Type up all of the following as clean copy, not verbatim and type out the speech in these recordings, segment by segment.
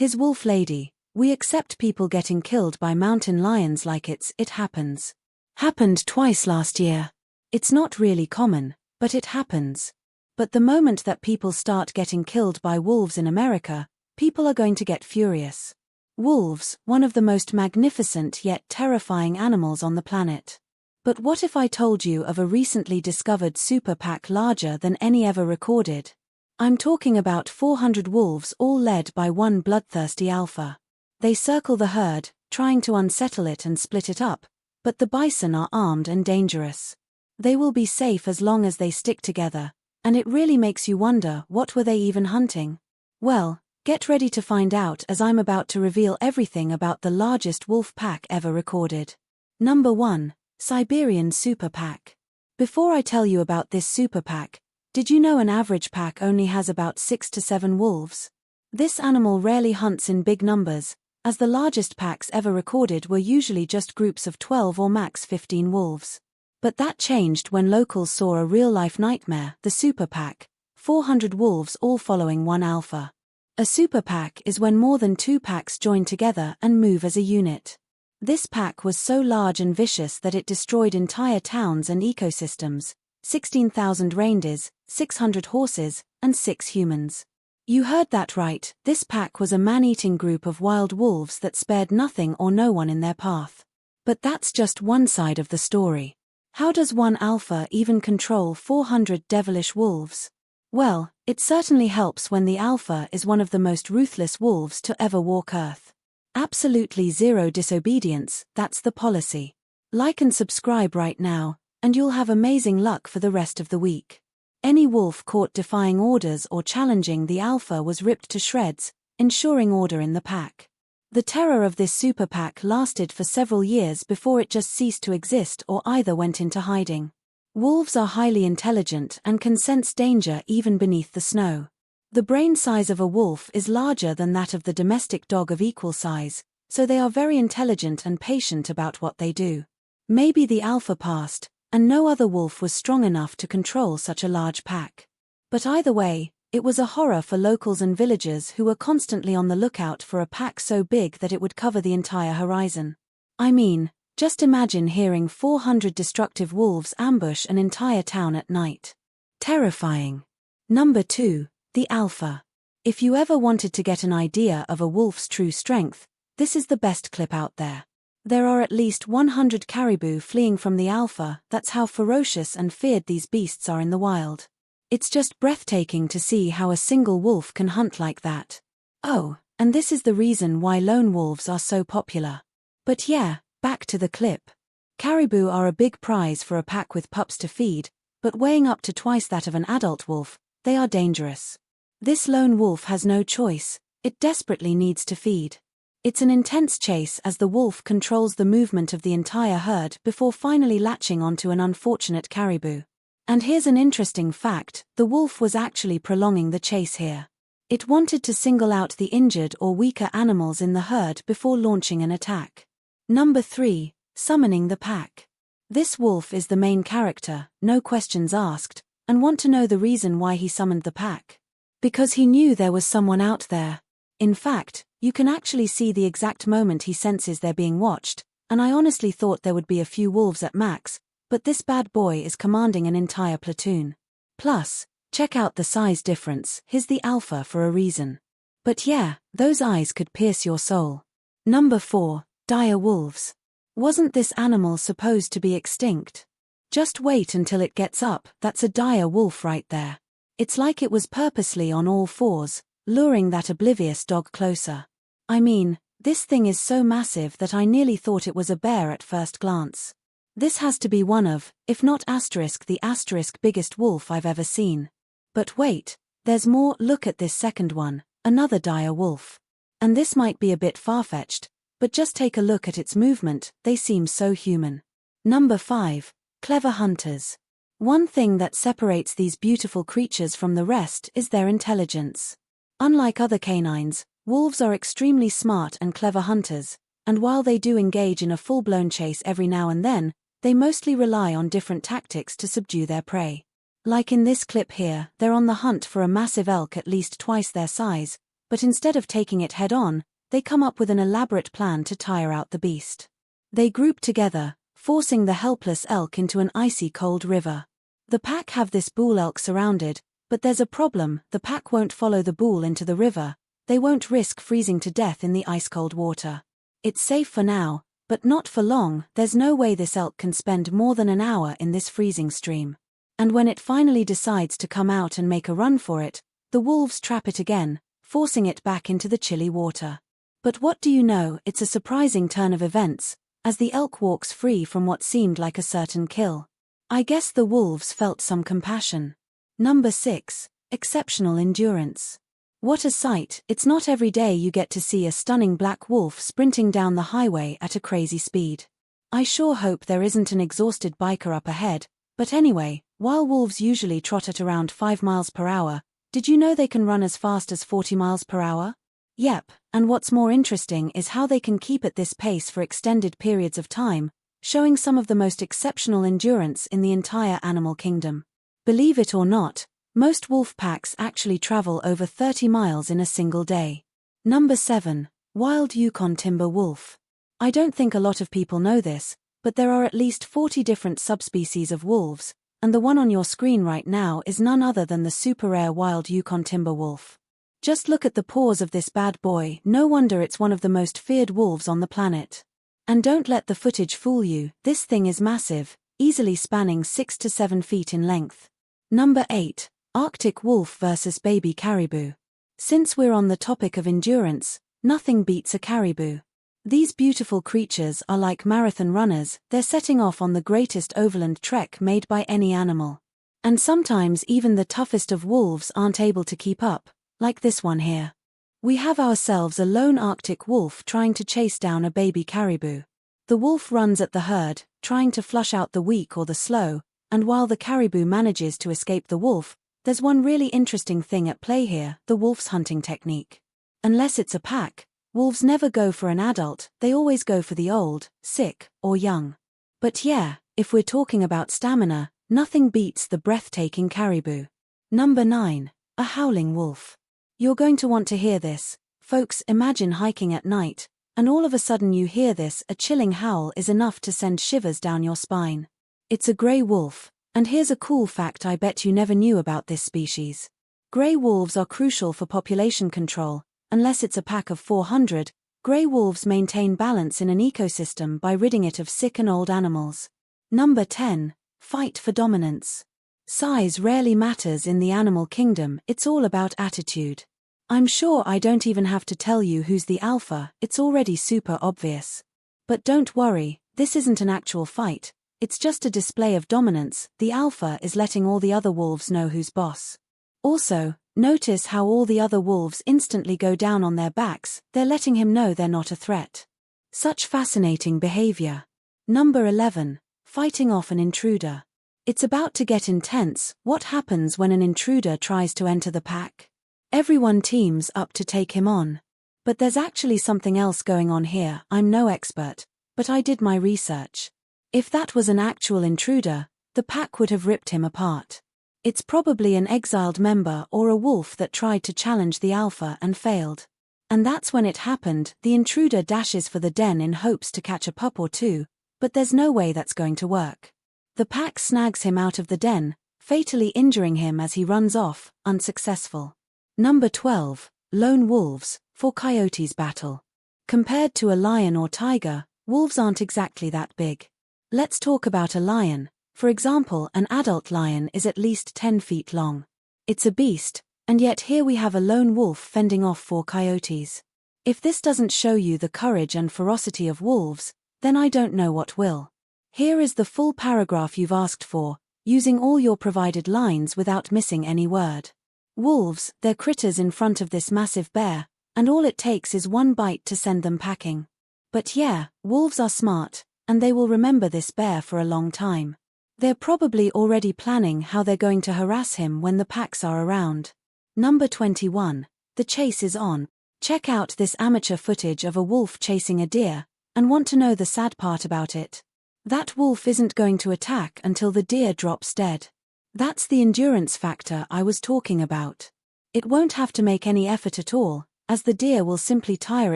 His wolf lady, we accept people getting killed by mountain lions like it happens. Happened twice last year. It's not really common, but it happens. But the moment that people start getting killed by wolves in America, people are going to get furious. Wolves, one of the most magnificent yet terrifying animals on the planet. But what if I told you of a recently discovered super pack larger than any ever recorded? I'm talking about 400 wolves all led by one bloodthirsty alpha. They circle the herd, trying to unsettle it and split it up, but the bison are armed and dangerous. They will be safe as long as they stick together, and it really makes you wonder, what were they even hunting? Well, get ready to find out as I'm about to reveal everything about the largest wolf pack ever recorded. Number 1. Siberian Super Pack. Before I tell you about this super pack, did you know an average pack only has about 6 to 7 wolves? This animal rarely hunts in big numbers, as the largest packs ever recorded were usually just groups of 12 or max 15 wolves. But that changed when locals saw a real-life nightmare, the super pack, 400 wolves all following one alpha. A super pack is when more than 2 packs join together and move as a unit. This pack was so large and vicious that it destroyed entire towns and ecosystems, 16,000 reindeers, 600 horses, and 6 humans. You heard that right, this pack was a man-eating group of wild wolves that spared nothing or no one in their path. But that's just one side of the story. How does one alpha even control 400 devilish wolves? Well, it certainly helps when the alpha is one of the most ruthless wolves to ever walk Earth. Absolutely zero disobedience, that's the policy. Like and subscribe right now, and you'll have amazing luck for the rest of the week. Any wolf caught defying orders or challenging the alpha was ripped to shreds, ensuring order in the pack. The terror of this super pack lasted for several years before it just ceased to exist or either went into hiding. Wolves are highly intelligent and can sense danger even beneath the snow. The brain size of a wolf is larger than that of the domestic dog of equal size, so they are very intelligent and patient about what they do. Maybe the alpha passed, and no other wolf was strong enough to control such a large pack. But either way, it was a horror for locals and villagers who were constantly on the lookout for a pack so big that it would cover the entire horizon. I mean, just imagine hearing 400 destructive wolves ambush an entire town at night. Terrifying. Number 2. The alpha. If you ever wanted to get an idea of a wolf's true strength, this is the best clip out there. There are at least 100 caribou fleeing from the alpha, that's how ferocious and feared these beasts are in the wild. It's just breathtaking to see how a single wolf can hunt like that. Oh, and this is the reason why lone wolves are so popular. But yeah, back to the clip. Caribou are a big prize for a pack with pups to feed, but weighing up to twice that of an adult wolf, they are dangerous. This lone wolf has no choice, it desperately needs to feed. It's an intense chase as the wolf controls the movement of the entire herd before finally latching onto an unfortunate caribou. And here's an interesting fact, the wolf was actually prolonging the chase here. It wanted to single out the injured or weaker animals in the herd before launching an attack. Number 3. Summoning the pack. This wolf is the main character, no questions asked, and want to know the reason why he summoned the pack. Because he knew there was someone out there. In fact, you can actually see the exact moment he senses they're being watched, and I honestly thought there would be a few wolves at max, but this bad boy is commanding an entire platoon. Plus, check out the size difference, he's the alpha for a reason. But yeah, those eyes could pierce your soul. Number 4. Dire wolves. Wasn't this animal supposed to be extinct? Just wait until it gets up, that's a dire wolf right there. It's like it was purposely on all fours, luring that oblivious dog closer. I mean, this thing is so massive that I nearly thought it was a bear at first glance. This has to be one of, if not the biggest wolf I've ever seen. But wait, there's more. Look at this second one, another dire wolf. And this might be a bit far-fetched, but just take a look at its movement, they seem so human. Number 5. Clever hunters. One thing that separates these beautiful creatures from the rest is their intelligence. Unlike other canines, wolves are extremely smart and clever hunters, and while they do engage in a full-blown chase every now and then, they mostly rely on different tactics to subdue their prey. Like in this clip here, they're on the hunt for a massive elk at least twice their size, but instead of taking it head-on, they come up with an elaborate plan to tire out the beast. They group together, forcing the helpless elk into an icy cold river. The pack have this bull elk surrounded, but there's a problem: the pack won't follow the bull into the river. They won't risk freezing to death in the ice-cold water. It's safe for now, but not for long. There's no way this elk can spend more than an hour in this freezing stream. And when it finally decides to come out and make a run for it, the wolves trap it again, forcing it back into the chilly water. But what do you know, it's a surprising turn of events, as the elk walks free from what seemed like a certain kill. I guess the wolves felt some compassion. Number 6. Exceptional endurance. What a sight! It's not every day you get to see a stunning black wolf sprinting down the highway at a crazy speed. I sure hope there isn't an exhausted biker up ahead, but anyway, while wolves usually trot at around 5 miles per hour, did you know they can run as fast as 40 miles per hour? Yep, and what's more interesting is how they can keep at this pace for extended periods of time, showing some of the most exceptional endurance in the entire animal kingdom. Believe it or not, most wolf packs actually travel over 30 miles in a single day. Number 7. Wild Yukon Timber Wolf. I don't think a lot of people know this, but there are at least 40 different subspecies of wolves, and the one on your screen right now is none other than the super rare wild Yukon timber wolf. Just look at the paws of this bad boy, no wonder it's one of the most feared wolves on the planet. And don't let the footage fool you, this thing is massive, easily spanning 6 to 7 feet in length. Number 8. Arctic wolf versus baby caribou. Since we're on the topic of endurance, nothing beats a caribou. These beautiful creatures are like marathon runners, they're setting off on the greatest overland trek made by any animal. And sometimes even the toughest of wolves aren't able to keep up, like this one here. We have ourselves a lone Arctic wolf trying to chase down a baby caribou. The wolf runs at the herd, trying to flush out the weak or the slow, and while the caribou manages to escape the wolf, there's one really interesting thing at play here: the wolf's hunting technique. Unless it's a pack, wolves never go for an adult, they always go for the old, sick, or young. But yeah, if we're talking about stamina, nothing beats the breathtaking caribou. Number 9. A howling wolf. You're going to want to hear this, folks. Imagine hiking at night, and all of a sudden you hear this. A chilling howl is enough to send shivers down your spine. It's a grey wolf, and here's a cool fact I bet you never knew about this species. Grey wolves are crucial for population control. Unless it's a pack of 400, grey wolves maintain balance in an ecosystem by ridding it of sick and old animals. Number 10. Fight for dominance. Size rarely matters in the animal kingdom, it's all about attitude. I'm sure I don't even have to tell you who's the alpha, it's already super obvious. But don't worry, this isn't an actual fight, it's just a display of dominance. The alpha is letting all the other wolves know who's boss. Also, notice how all the other wolves instantly go down on their backs, they're letting him know they're not a threat. Such fascinating behavior. Number 11. Fighting off an intruder. It's about to get intense. What happens when an intruder tries to enter the pack? Everyone teams up to take him on. But there's actually something else going on here. I'm no expert, but I did my research. If that was an actual intruder, the pack would have ripped him apart. It's probably an exiled member or a wolf that tried to challenge the alpha and failed. And that's when it happened. The intruder dashes for the den in hopes to catch a pup or two, but there's no way that's going to work. The pack snags him out of the den, fatally injuring him as he runs off, unsuccessful. Number 12. Lone wolves, for coyotes battle. Compared to a lion or tiger, wolves aren't exactly that big. Let's talk about a lion. For example, an adult lion is at least 10 feet long. It's a beast, and yet here we have a lone wolf fending off 4 coyotes. If this doesn't show you the courage and ferocity of wolves, then I don't know what will. Here is the full paragraph you've asked for, using all your provided lines without missing any word. Wolves, they're critters in front of this massive bear, and all it takes is one bite to send them packing. But yeah, wolves are smart, and they will remember this bear for a long time. They're probably already planning how they're going to harass him when the packs are around. Number 21. The chase is on. Check out this amateur footage of a wolf chasing a deer, and want to know the sad part about it? That wolf isn't going to attack until the deer drops dead. That's the endurance factor I was talking about. It won't have to make any effort at all, as the deer will simply tire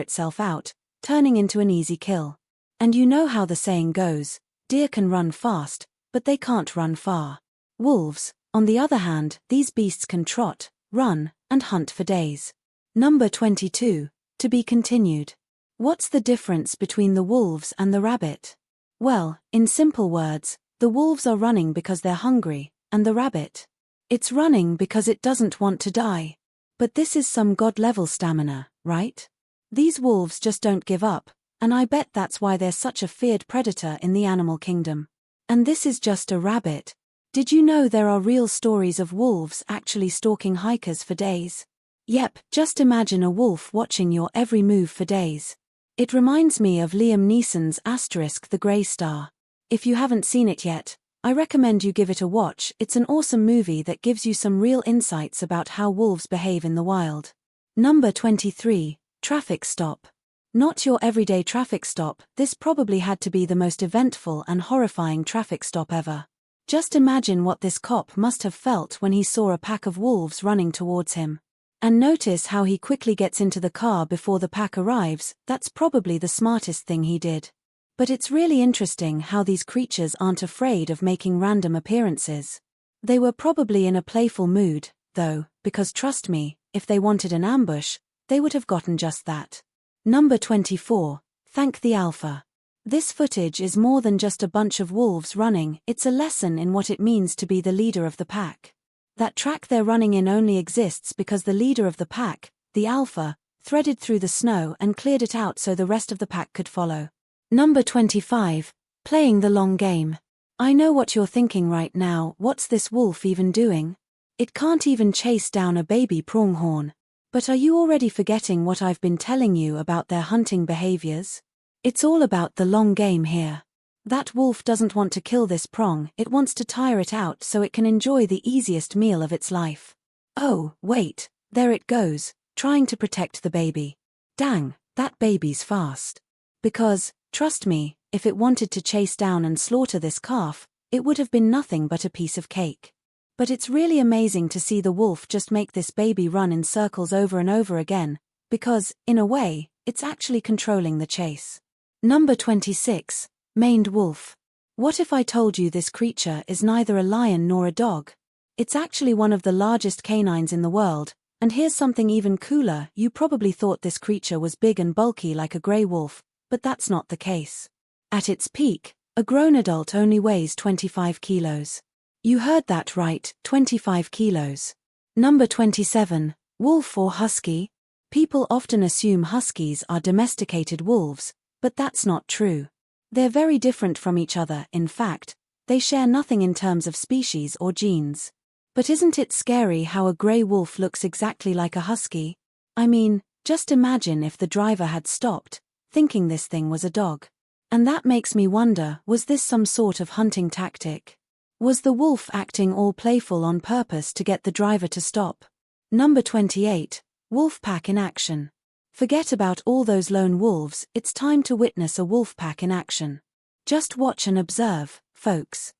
itself out, turning into an easy kill. And you know how the saying goes, deer can run fast, but they can't run far. Wolves, on the other hand, these beasts can trot, run, and hunt for days. Number 22, to be continued. What's the difference between the wolves and the rabbit? Well, in simple words, the wolves are running because they're hungry, and the rabbit, it's running because it doesn't want to die. But this is some god-level stamina, right? These wolves just don't give up, and I bet that's why they're such a feared predator in the animal kingdom. And this is just a rabbit. Did you know there are real stories of wolves actually stalking hikers for days? Yep, just imagine a wolf watching your every move for days. It reminds me of Liam Neeson's *The Grey Star. If you haven't seen it yet, I recommend you give it a watch. It's an awesome movie that gives you some real insights about how wolves behave in the wild. Number 23, traffic stop. Not your everyday traffic stop, this probably had to be the most eventful and horrifying traffic stop ever. Just imagine what this cop must have felt when he saw a pack of wolves running towards him. And notice how he quickly gets into the car before the pack arrives. That's probably the smartest thing he did. But it's really interesting how these creatures aren't afraid of making random appearances. They were probably in a playful mood, though, because trust me, if they wanted an ambush, they would have gotten just that. Number 24, thank the Alpha. This footage is more than just a bunch of wolves running, it's a lesson in what it means to be the leader of the pack. That track they're running in only exists because the leader of the pack, the Alpha, threaded through the snow and cleared it out so the rest of the pack could follow. Number 25, playing the long game. I know what you're thinking right now, what's this wolf even doing? It can't even chase down a baby pronghorn. But are you already forgetting what I've been telling you about their hunting behaviors? It's all about the long game here. That wolf doesn't want to kill this prong, it wants to tire it out so it can enjoy the easiest meal of its life. Oh, wait, there it goes, trying to protect the baby. Dang, that baby's fast. Because, trust me, if it wanted to chase down and slaughter this calf, it would have been nothing but a piece of cake. But it's really amazing to see the wolf just make this baby run in circles over and over again, because, in a way, it's actually controlling the chase. Number 26. Maned wolf. What if I told you this creature is neither a lion nor a dog? It's actually one of the largest canines in the world, and here's something even cooler, you probably thought this creature was big and bulky like a grey wolf, but that's not the case. At its peak, a grown adult only weighs 25 kilos. You heard that right, 25 kilos. Number 27, wolf or husky? People often assume huskies are domesticated wolves, but that's not true. They're very different from each other, in fact, they share nothing in terms of species or genes. But isn't it scary how a grey wolf looks exactly like a husky? I mean, just imagine if the driver had stopped, thinking this thing was a dog. And that makes me wonder, was this some sort of hunting tactic? Was the wolf acting all playful on purpose to get the driver to stop? Number 28, wolf pack in action. Forget about all those lone wolves, it's time to witness a wolf pack in action. Just watch and observe, folks.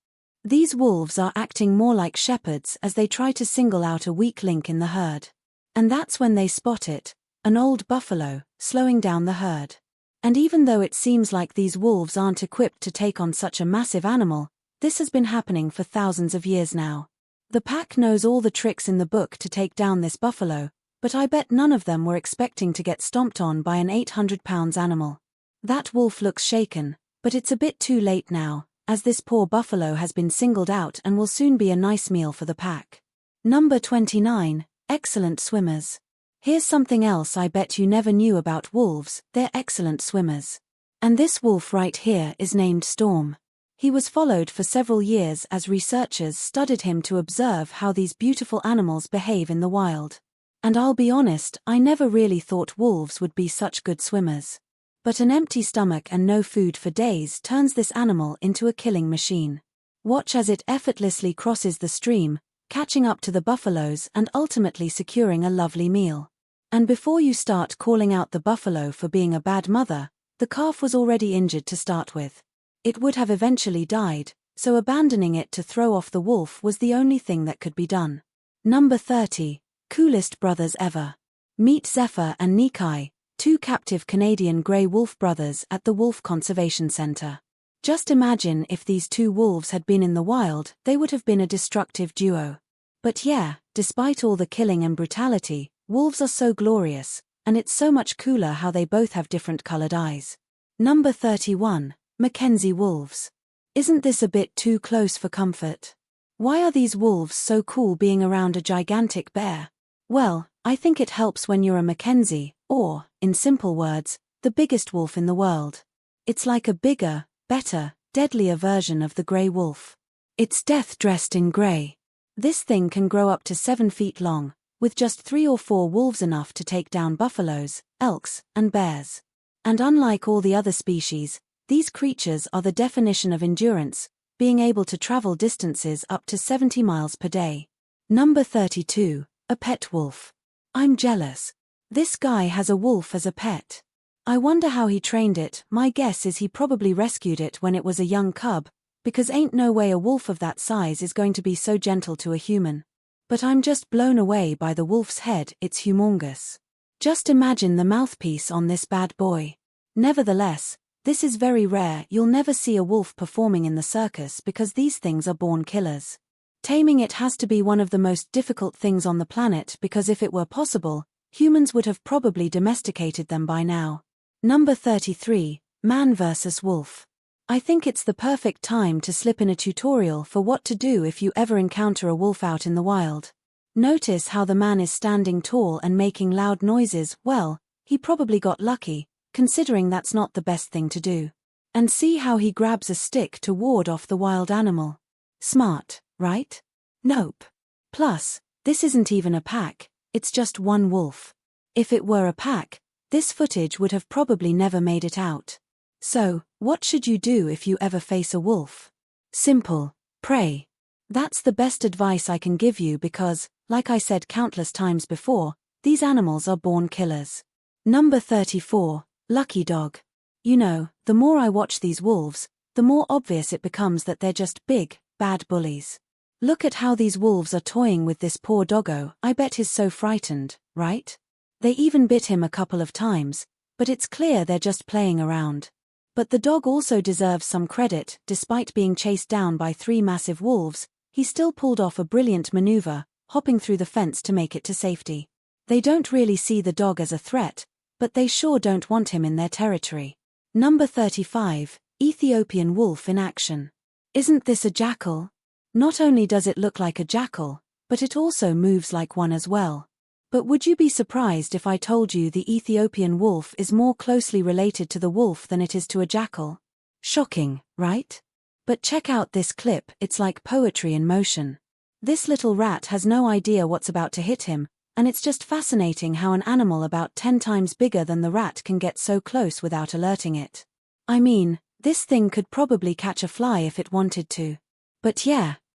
These wolves are acting more like shepherds as they try to single out a weak link in the herd. And that's when they spot it, an old buffalo, slowing down the herd. And even though it seems like these wolves aren't equipped to take on such a massive animal, this has been happening for thousands of years now. The pack knows all the tricks in the book to take down this buffalo, but I bet none of them were expecting to get stomped on by an 800-pound animal. That wolf looks shaken, but it's a bit too late now, as this poor buffalo has been singled out and will soon be a nice meal for the pack. Number 29, excellent swimmers. Here's something else I bet you never knew about wolves, they're excellent swimmers. And this wolf right here is named Storm. He was followed for several years as researchers studied him to observe how these beautiful animals behave in the wild. And I'll be honest, I never really thought wolves would be such good swimmers. But an empty stomach and no food for days turns this animal into a killing machine. Watch as it effortlessly crosses the stream, catching up to the buffaloes and ultimately securing a lovely meal. And before you start calling out the buffalo for being a bad mother, the calf was already injured to start with. It would have eventually died, so abandoning it to throw off the wolf was the only thing that could be done. Number 30. Coolest brothers ever. Meet Zephyr and Nikai, two captive Canadian grey wolf brothers at the Wolf Conservation Centre. Just imagine if these two wolves had been in the wild, they would have been a destructive duo. But yeah, despite all the killing and brutality, wolves are so glorious, and it's so much cooler how they both have different colored eyes. Number 31, Mackenzie wolves. Isn't this a bit too close for comfort? Why are these wolves so cool being around a gigantic bear? Well, I think it helps when you're a Mackenzie, or, in simple words, the biggest wolf in the world. It's like a bigger, better, deadlier version of the grey wolf. It's death dressed in grey. This thing can grow up to 7 feet long, with just 3 or 4 wolves enough to take down buffaloes, elks, and bears. And unlike all the other species, these creatures are the definition of endurance, being able to travel distances up to 70 miles per day. Number 32, a pet wolf. I'm jealous. This guy has a wolf as a pet. I wonder how he trained it. My guess is he probably rescued it when it was a young cub, because ain't no way a wolf of that size is going to be so gentle to a human. But I'm just blown away by the wolf's head, it's humongous. Just imagine the mouthpiece on this bad boy. Nevertheless, this is very rare. You'll never see a wolf performing in the circus because these things are born killers. Taming it has to be one of the most difficult things on the planet because if it were possible, humans would have probably domesticated them by now. Number 33, man versus wolf. I think it's the perfect time to slip in a tutorial for what to do if you ever encounter a wolf out in the wild. Notice how the man is standing tall and making loud noises. Well, he probably got lucky, considering that's not the best thing to do. And see how he grabs a stick to ward off the wild animal. Smart, right? Nope. Plus, this isn't even a pack, it's just one wolf. If it were a pack, this footage would have probably never made it out. So, what should you do if you ever face a wolf? Simple, pray. That's the best advice I can give you because, like I said countless times before, these animals are born killers. Number 34, lucky dog. You know, the more I watch these wolves, the more obvious it becomes that they're just big, bad bullies. Look at how these wolves are toying with this poor doggo. I bet he's so frightened, right? They even bit him a couple of times, but it's clear they're just playing around. But the dog also deserves some credit. Despite being chased down by 3 massive wolves, he still pulled off a brilliant maneuver, hopping through the fence to make it to safety. They don't really see the dog as a threat, but they sure don't want him in their territory. Number 35, Ethiopian wolf in action. Isn't this a jackal? Not only does it look like a jackal, but it also moves like one as well. But would you be surprised if I told you the Ethiopian wolf is more closely related to the wolf than it is to a jackal? Shocking, right? But check out this clip, it's like poetry in motion. This little rat has no idea what's about to hit him, and it's just fascinating how an animal about 10 times bigger than the rat can get so close without alerting it. I mean, this thing could probably catch a fly if it wanted to. But yeah,